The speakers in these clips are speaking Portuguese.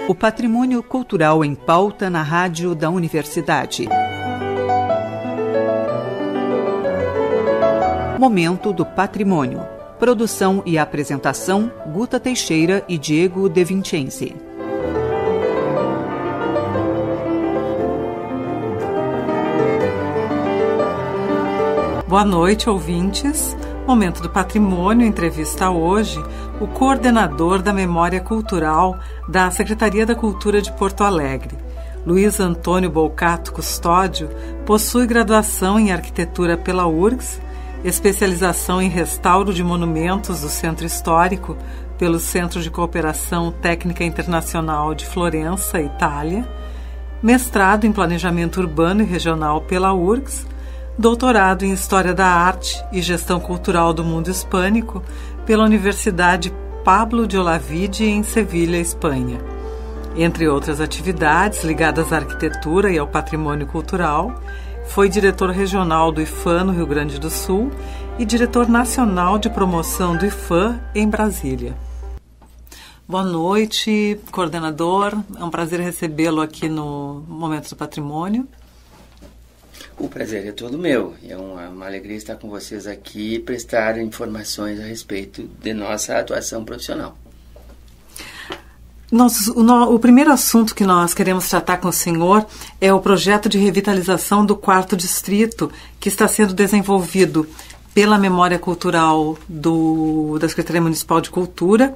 O patrimônio cultural em pauta na rádio da Universidade. Momento do Patrimônio. Produção e apresentação, Guta Teixeira e Diego De Vincenzi. Boa noite, ouvintes. Momento do Patrimônio entrevista hoje o coordenador da Memória Cultural da Secretaria da Cultura de Porto Alegre. Luiz Antônio Bolcato Custódio possui graduação em Arquitetura pela URGS, especialização em restauro de monumentos do Centro Histórico pelo Centro de Cooperação Técnica Internacional de Florença, Itália, mestrado em Planejamento Urbano e Regional pela URGS, doutorado em História da Arte e Gestão Cultural do Mundo Hispânico pela Universidade Pablo de Olavide em Sevilha, Espanha. Entre outras atividades ligadas à arquitetura e ao patrimônio cultural, foi diretor regional do IFAM no Rio Grande do Sul e diretor nacional de promoção do IFAM em Brasília. Boa noite, coordenador. É um prazer recebê-lo aqui no Momento do Patrimônio. O prazer é todo meu. É uma alegria estar com vocês aqui e prestar informações a respeito de nossa atuação profissional. O primeiro assunto que nós queremos tratar com o senhor é o projeto de revitalização do 4º Distrito, que está sendo desenvolvido pela Memória Cultural da Secretaria Municipal de Cultura,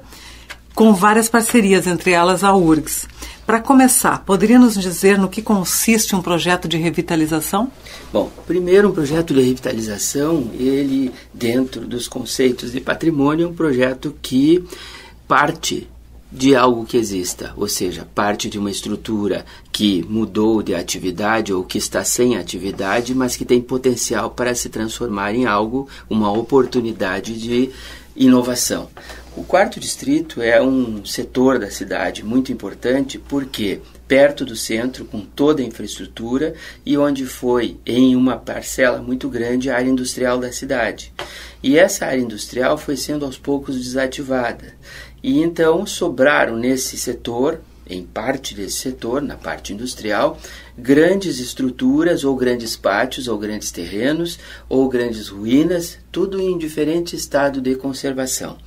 com várias parcerias, entre elas a URGS. Para começar, poderia nos dizer no que consiste um projeto de revitalização? Bom, primeiro, um projeto de revitalização, ele, dentro dos conceitos de patrimônio, é um projeto que parte de algo que exista, ou seja, parte de uma estrutura que mudou de atividade ou que está sem atividade, mas que tem potencial para se transformar em algo, uma oportunidade de inovação. O 4º Distrito é um setor da cidade muito importante porque perto do centro, com toda a infraestrutura e onde foi, em uma parcela muito grande, a área industrial da cidade. E essa área industrial foi sendo aos poucos desativada. E então sobraram nesse setor, em parte desse setor, na parte industrial, grandes estruturas ou grandes pátios ou grandes terrenos ou grandes ruínas, tudo em diferente estado de conservação.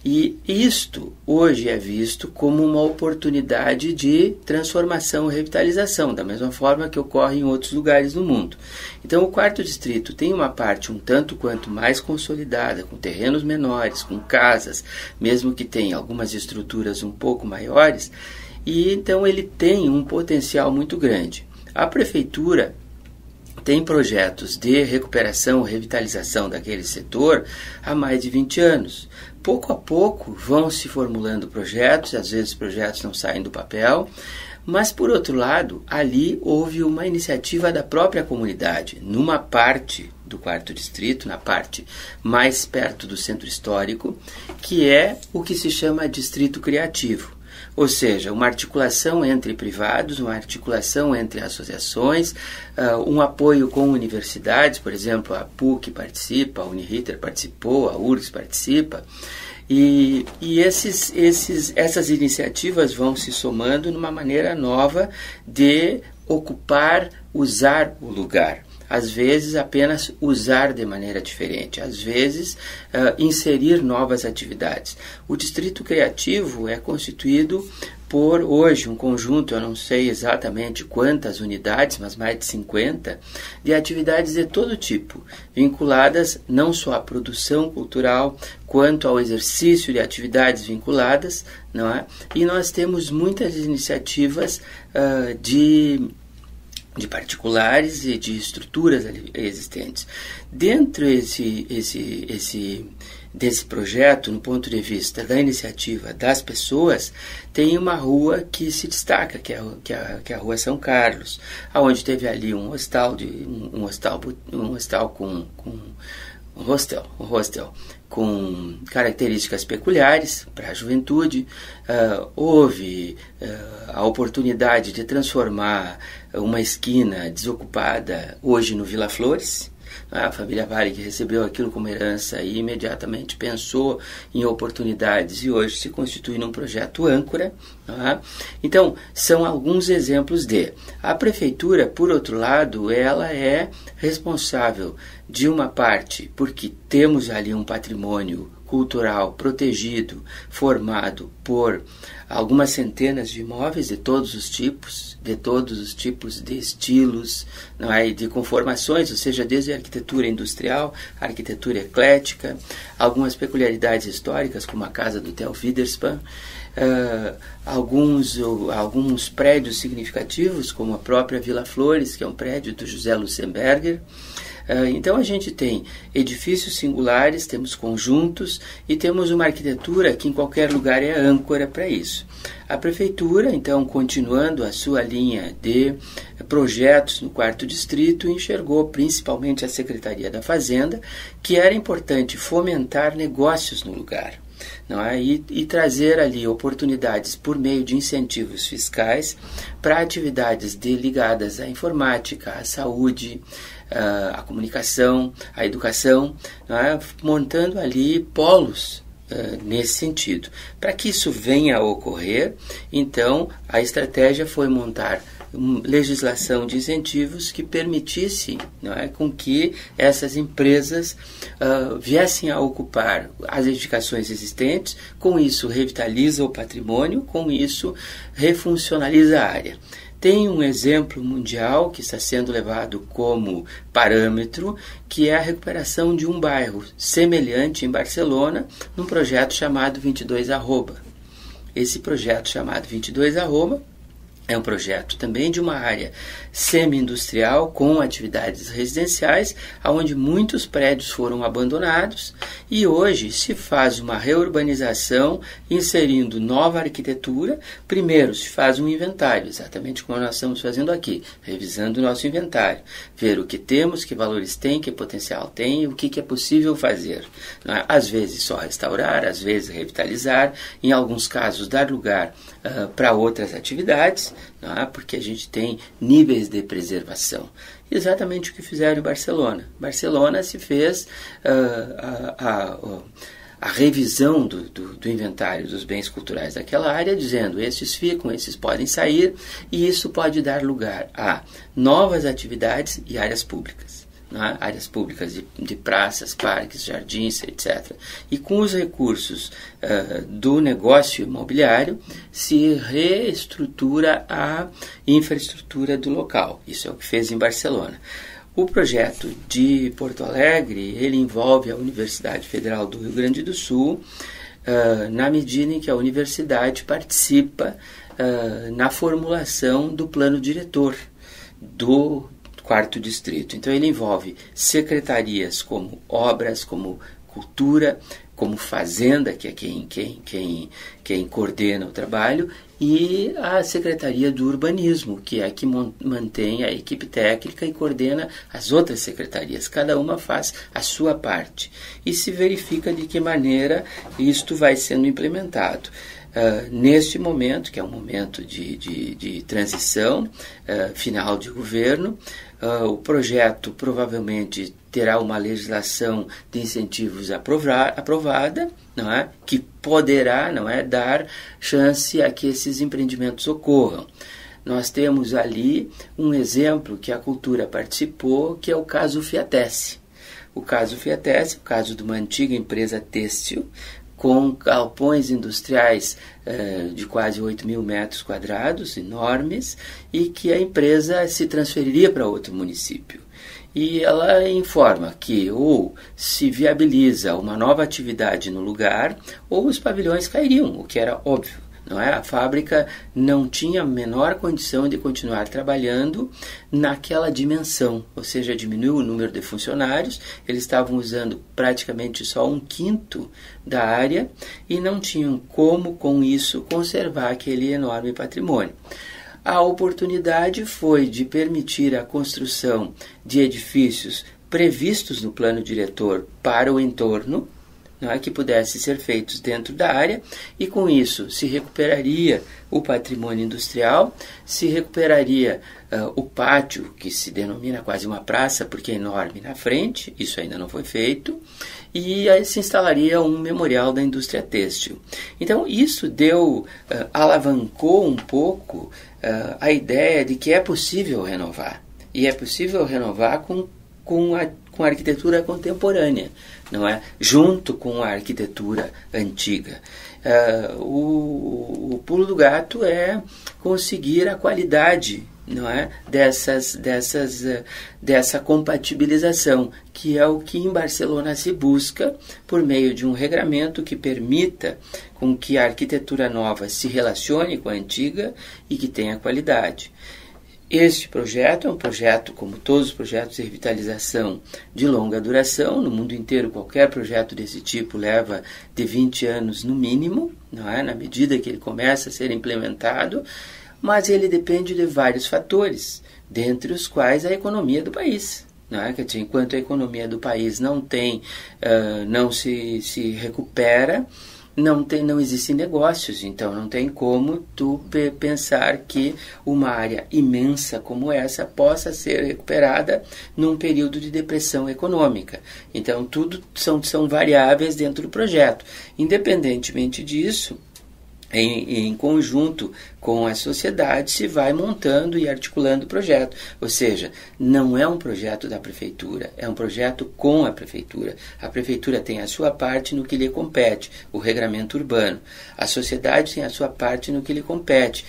E isto hoje é visto como uma oportunidade de transformação e revitalização, da mesma forma que ocorre em outros lugares do mundo. Então o 4º Distrito tem uma parte um tanto quanto mais consolidada, com terrenos menores, com casas, mesmo que tenha algumas estruturas um pouco maiores, e então ele tem um potencial muito grande. A prefeitura tem projetos de recuperação e revitalização daquele setor há mais de 20 anos. Pouco a pouco vão se formulando projetos, às vezes os projetos não saem do papel, mas por outro lado, ali houve uma iniciativa da própria comunidade, numa parte do 4º Distrito, na parte mais perto do centro histórico, que é o que se chama Distrito Criativo. Ou seja, uma articulação entre privados, uma articulação entre associações, um apoio com universidades, por exemplo, a PUC participa, a Uniriter participou, a URGS participa, e essas iniciativas vão se somando numa maneira nova de ocupar, usar o lugar. Às vezes apenas usar de maneira diferente, às vezes inserir novas atividades. O Distrito Criativo é constituído por, hoje, um conjunto, eu não sei exatamente quantas unidades, mas mais de 50, de atividades de todo tipo, vinculadas não só à produção cultural, quanto ao exercício de atividades vinculadas, não é? E nós temos muitas iniciativas de particulares e de estruturas existentes. Dentro desse projeto, no ponto de vista da iniciativa das pessoas, tem uma rua que se destaca, que é a Rua São Carlos, onde teve ali um hostel com características peculiares para a juventude. Houve a oportunidade de transformar uma esquina desocupada hoje no Vila Flores, A família Varig recebeu aquilo como herança e imediatamente pensou em oportunidades e hoje se constitui num projeto âncora. Então, são alguns exemplos de. A prefeitura, por outro lado, ela é responsável de uma parte, porque temos ali um patrimônio cultural protegido, formado por algumas centenas de imóveis de todos os tipos de estilos, não é? De conformações, ou seja, desde a arquitetura industrial, a arquitetura eclética, algumas peculiaridades históricas, como a casa do Theo Wiederspan, alguns prédios significativos, como a própria Vila Flores, que é um prédio do José Luxemberger. Então a gente tem edifícios singulares, temos conjuntos e temos uma arquitetura que em qualquer lugar é âncora para isso. A prefeitura, então, continuando a sua linha de projetos no 4º distrito, enxergou principalmente a Secretaria da Fazenda que era importante fomentar negócios no lugar. Não é? E trazer ali oportunidades por meio de incentivos fiscais para atividades ligadas à informática, à saúde, à comunicação, à educação, não é? Montando ali polos nesse sentido. Para que isso venha a ocorrer, então a estratégia foi montar legislação de incentivos que permitisse, não é, com que essas empresas viessem a ocupar as edificações existentes, com isso revitaliza o patrimônio, com isso refuncionaliza a área. Tem um exemplo mundial que está sendo levado como parâmetro, que é a recuperação de um bairro semelhante em Barcelona, num projeto chamado 22 Arroba. Esse projeto chamado 22 Arroba é um projeto também de uma área semi-industrial com atividades residenciais, onde muitos prédios foram abandonados e hoje se faz uma reurbanização inserindo nova arquitetura. Primeiro se faz um inventário, exatamente como nós estamos fazendo aqui, revisando o nosso inventário, ver o que temos, que valores tem, que potencial tem e o que é possível fazer. Às vezes só restaurar, às vezes revitalizar, em alguns casos dar lugar para outras atividades, porque a gente tem níveis de preservação. Exatamente o que fizeram em Barcelona. Barcelona se fez a revisão do inventário dos bens culturais daquela área, dizendo esses ficam, esses podem sair, e isso pode dar lugar a novas atividades e áreas públicas. Áreas públicas de praças, parques, jardins, etc. E com os recursos do negócio imobiliário se reestrutura a infraestrutura do local. Isso é o que fez em Barcelona. O projeto de Porto Alegre, ele envolve a Universidade Federal do Rio Grande do Sul, na medida em que a universidade participa na formulação do plano diretor do 4º distrito. Então ele envolve secretarias como obras, como cultura, como fazenda, que é quem coordena o trabalho, e a Secretaria do Urbanismo, que é que mantém a equipe técnica e coordena as outras secretarias. Cada uma faz a sua parte. E se verifica de que maneira isto vai sendo implementado. Neste momento, que é um momento de transição, final de governo, o projeto provavelmente terá uma legislação de incentivos aprovada, não é? Que poderá, não é, dar chance a que esses empreendimentos ocorram. Nós temos ali um exemplo que a cultura participou, que é o caso Fiatesse. O caso Fiatesse, o caso de uma antiga empresa têxtil, com galpões industriais de quase 8.000 metros quadrados, enormes, e que a empresa se transferiria para outro município. E ela informa que ou se viabiliza uma nova atividade no lugar, ou os pavilhões cairiam, o que era óbvio. Não é? A fábrica não tinha a menor condição de continuar trabalhando naquela dimensão, ou seja, diminuiu o número de funcionários, eles estavam usando praticamente só 1/5 da área e não tinham como, com isso, conservar aquele enorme patrimônio. A oportunidade foi de permitir a construção de edifícios previstos no plano diretor para o entorno, não é, que pudessem ser feitos dentro da área, e com isso se recuperaria o patrimônio industrial, se recuperaria o pátio, que se denomina quase uma praça, porque é enorme na frente, isso ainda não foi feito, e aí se instalaria um memorial da indústria têxtil. Então isso alavancou um pouco a ideia de que é possível renovar, e é possível renovar com a arquitetura contemporânea, não é? Junto com a arquitetura antiga. O pulo do gato é conseguir a qualidade, não é? Dessa compatibilização, que é o que em Barcelona se busca por meio de um regramento que permita com que a arquitetura nova se relacione com a antiga e que tenha qualidade. Este projeto é um projeto, como todos os projetos de revitalização, de longa duração. No mundo inteiro, qualquer projeto desse tipo leva de 20 anos no mínimo, não é? Na medida que ele começa a ser implementado, mas ele depende de vários fatores, dentre os quais a economia do país. Não é? Quer dizer, enquanto a economia do país não se recupera, não existem negócios, então não tem como tu pensar que uma área imensa como essa possa ser recuperada num período de depressão econômica. Então tudo são variáveis dentro do projeto. Independentemente disso, em conjunto com a sociedade, se vai montando e articulando o projeto. Ou seja, não é um projeto da prefeitura, é um projeto com a prefeitura. A prefeitura tem a sua parte no que lhe compete, o regramento urbano. A sociedade tem a sua parte no que lhe compete,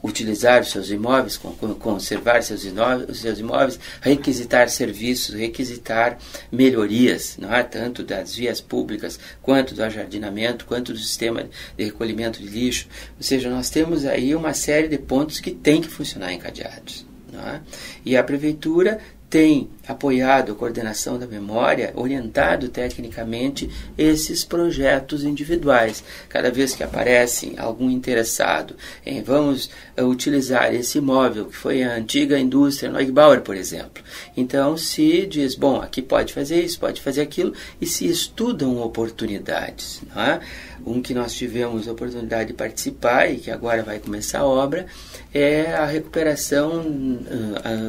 utilizar os seus imóveis, conservar seus imóveis, requisitar serviços, requisitar melhorias, não é? Tanto das vias públicas, quanto do ajardinamento, quanto do sistema de recolhimento de lixo. Ou seja, nós temos aí uma série de pontos que têm que funcionar encadeados, não é? E a prefeitura tem apoiado a coordenação da memória, orientado tecnicamente esses projetos individuais. Cada vez que aparece algum interessado em vamos utilizar esse imóvel, que foi a antiga indústria Neugebauer, por exemplo. Então se diz, bom, aqui pode fazer isso, pode fazer aquilo, e se estudam oportunidades, não é? Um que nós tivemos a oportunidade de participar e que agora vai começar a obra é a recuperação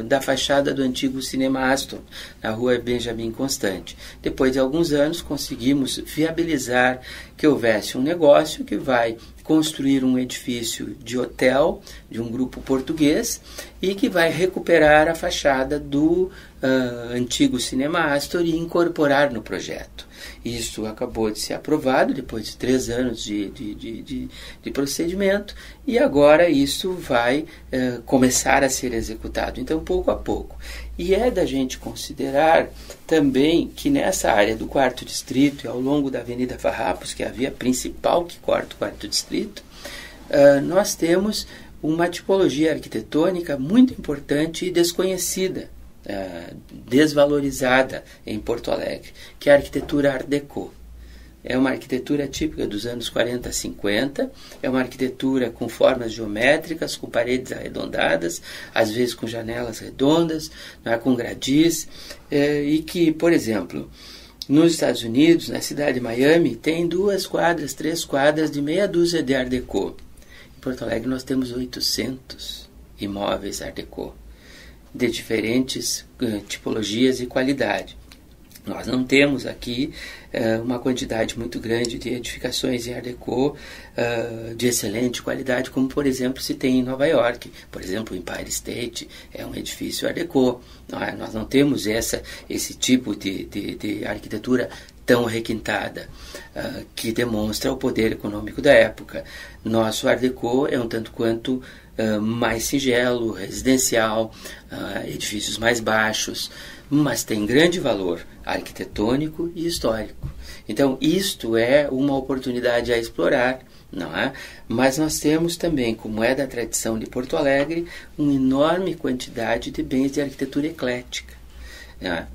da fachada do antigo Cinema Astor, na rua Benjamin Constant. Depois de alguns anos conseguimos viabilizar que houvesse um negócio que vai construir um edifício de hotel de um grupo português e que vai recuperar a fachada do antigo Cinema Astor e incorporar no projeto. Isso acabou de ser aprovado depois de 3 anos de procedimento, e agora isso vai começar a ser executado. Então, pouco a pouco. E é da gente considerar também que nessa área do 4º Distrito e ao longo da Avenida Farrapos, que é a via principal que corta o 4º Distrito, nós temos uma tipologia arquitetônica muito importante e desconhecida, desvalorizada em Porto Alegre, que é a arquitetura Art Deco. É uma arquitetura típica dos anos 40 a 50, é uma arquitetura com formas geométricas, com paredes arredondadas, às vezes com janelas redondas, com gradis, e que, por exemplo, nos Estados Unidos, na cidade de Miami, tem 2 quadras, 3 quadras de meia dúzia de Art Deco. Em Porto Alegre nós temos 800 imóveis Art Deco, de diferentes tipologias e qualidade. Nós não temos aqui uma quantidade muito grande de edificações em Art Deco de excelente qualidade, como, por exemplo, se tem em Nova York. Por exemplo, o Empire State é um edifício Art Deco. Nós não temos esse tipo de arquitetura tão requintada, que demonstra o poder econômico da época. Nosso Art Deco é um tanto quanto mais singelo, residencial, edifícios mais baixos, mas tem grande valor arquitetônico e histórico. Então, isto é uma oportunidade a explorar, não é? Mas nós temos também, como é da tradição de Porto Alegre, uma enorme quantidade de bens de arquitetura eclética,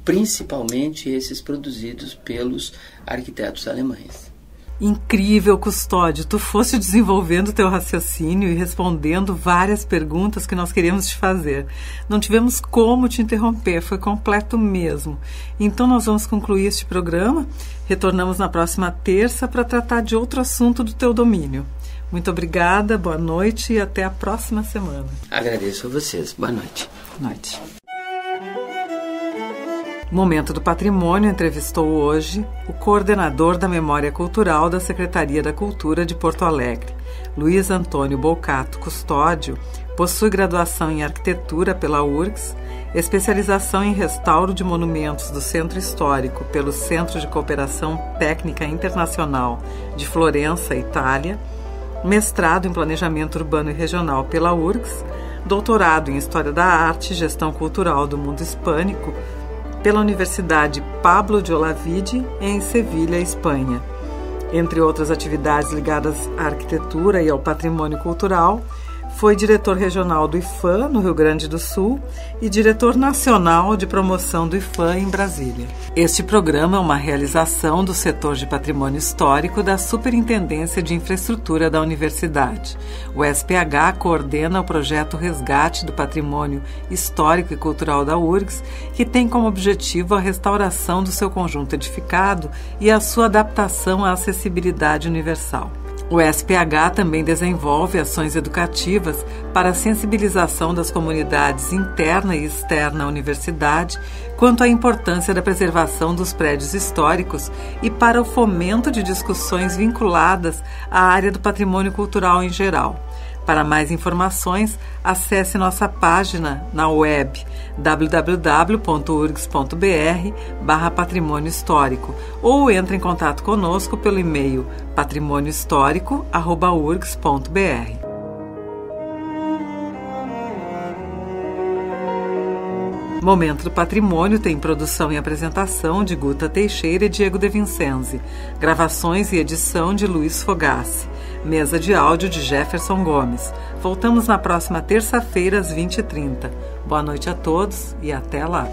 principalmente esses produzidos pelos arquitetos alemães. Incrível, Custódio, tu foste desenvolvendo teu raciocínio e respondendo várias perguntas que nós queríamos te fazer. Não tivemos como te interromper, foi completo mesmo. Então nós vamos concluir este programa. Retornamos na próxima terça para tratar de outro assunto do teu domínio. Muito obrigada, boa noite e até a próxima semana. Agradeço a vocês. Boa noite. Boa noite. Momento do Patrimônio entrevistou hoje o coordenador da Memória Cultural da Secretaria da Cultura de Porto Alegre. Luiz Antônio Bolcato Custódio possui graduação em Arquitetura pela URGS, especialização em restauro de monumentos do Centro Histórico pelo Centro de Cooperação Técnica Internacional de Florença, Itália, mestrado em Planejamento Urbano e Regional pela URGS, doutorado em História da Arte e Gestão Cultural do Mundo Hispânico pela Universidade Pablo de Olavide, em Sevilha, Espanha. Entre outras atividades ligadas à arquitetura e ao patrimônio cultural, foi diretor regional do IFAM, no Rio Grande do Sul, e diretor nacional de promoção do IFAM, em Brasília. Este programa é uma realização do setor de patrimônio histórico da Superintendência de Infraestrutura da Universidade. O SPH coordena o projeto Resgate do Patrimônio Histórico e Cultural da URGS, que tem como objetivo a restauração do seu conjunto edificado e a sua adaptação à acessibilidade universal. O SPH também desenvolve ações educativas para a sensibilização das comunidades interna e externa à universidade quanto à importância da preservação dos prédios históricos e para o fomento de discussões vinculadas à área do patrimônio cultural em geral. Para mais informações, acesse nossa página na web www.urgs.br/patrimônio histórico ou entre em contato conosco pelo e-mail patrimôniohistórico@urgs.br. Momento do Patrimônio tem produção e apresentação de Guta Teixeira e Diego De Vincenzi. Gravações e edição de Luiz Fogassi. Mesa de áudio de Jefferson Gomes. Voltamos na próxima terça-feira às 20h30. Boa noite a todos e até lá.